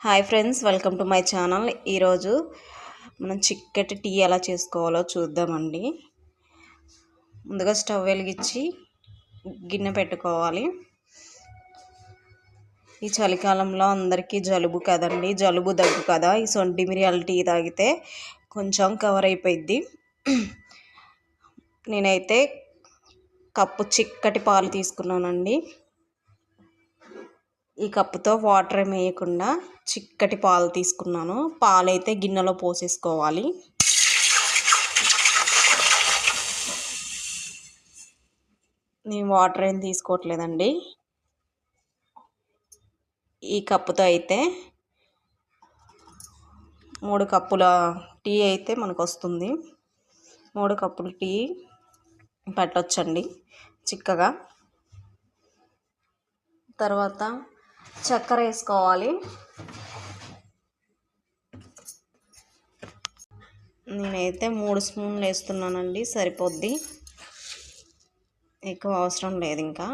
Hi friends, welcome to my channel. ఈరోజు మనం చిక్కటి టీ ఎలా చేసుకోవాలో చూద్దామండి. ముందుగా స్టవ్ వెలిగించి గిన్నె పెట్టుకోవాలి. ఈ చలికాలంలో అందరికీ జలుబు కదండి, జలుబు దగ్గు కదా. ఈ సొంటి మిరియాల టీ తాగితే కొంచెం కవర్ అయిపోయింది. నేనైతే కప్పు చిక్కటి పాలు తీసుకున్నానండి. ఈ కప్పుతో వాటర్ ఏమి వేయకుండా చిక్కటి పాలు తీసుకున్నాను. పాలైతే గిన్నెలో పోసేసుకోవాలి. నేను వాటర్ ఏం తీసుకోవట్లేదండి. ఈ కప్పుతో అయితే 3 కప్పుల టీ అయితే మనకు వస్తుంది. 3 కప్పులు టీ పట్టొచ్చండి చిక్కగా. తర్వాత చక్కెర వేసుకోవాలి. నేనైతే 3 స్పూన్లు వేస్తున్నానండి, సరిపోద్ది. ఎక్కువ అవసరం లేదు. ఇంకా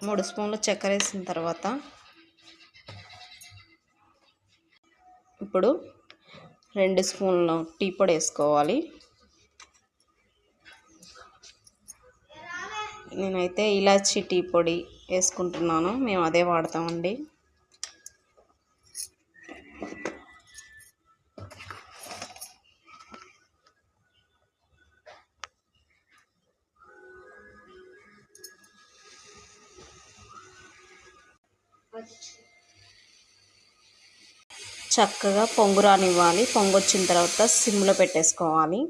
3 స్పూన్లు చక్కెర వేసిన తర్వాత ఇప్పుడు 2 స్పూన్లు టీ పొడి వేసుకోవాలి. నేనైతే ఇలాచీ టీ పొడి వేసుకుంటున్నాను, మేము అదే వాడతామండి. చక్కగా పొంగు రానివ్వాలి. పొంగు వచ్చిన తర్వాత సిమ్లో పెట్టేసుకోవాలి.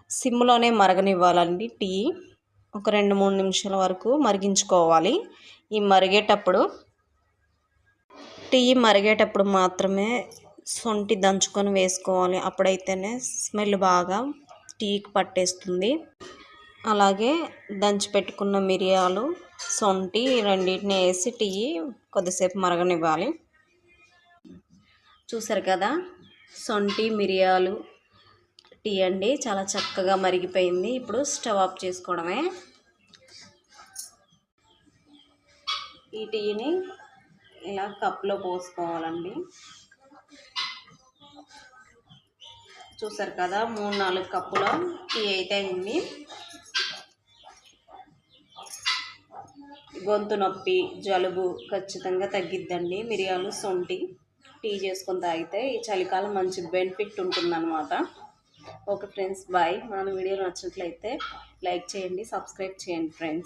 సిమ్లోనే మరగనివ్వాలండి. టీ ఒక 2-3 నిమిషాల వరకు మరిగించుకోవాలి. ఈ టీ మరిగేటప్పుడు మాత్రమే శొంఠి దంచుకొని వేసుకోవాలి. అప్పుడైతేనే స్మెల్ బాగా టీకి పట్టేస్తుంది. అలాగే దంచి పెట్టుకున్న మిరియాలు, శొంఠి రెండింటిని వేసి టీ కొద్దిసేపు మరగనివ్వాలి. చూసారు కదా, శొంఠి మిరియాలు టీ అండి చాలా చక్కగా మరిగిపోయింది. ఇప్పుడు స్టవ్ ఆఫ్ చేసుకోవడమే. ఈ టీని ఇలా కప్లో పోసుకోవాలండి. చూసారు కదా, 3-4 కప్పుల టీ అయితే అయింది. గొంతు నొప్పి, జలుబు ఖచ్చితంగా తగ్గిద్దండి మిరియాలు, శొంఠి టీ చేసుకొని తాగితే. ఈ చలికాలం మంచి బెనిఫిట్ ఉంటుందన్నమాట. Okay friends, bye. మన వీడియో నచ్చినట్లయితే లైక్ చేయండి, సబ్స్క్రైబ్ చేయండి ఫ్రెండ్స్.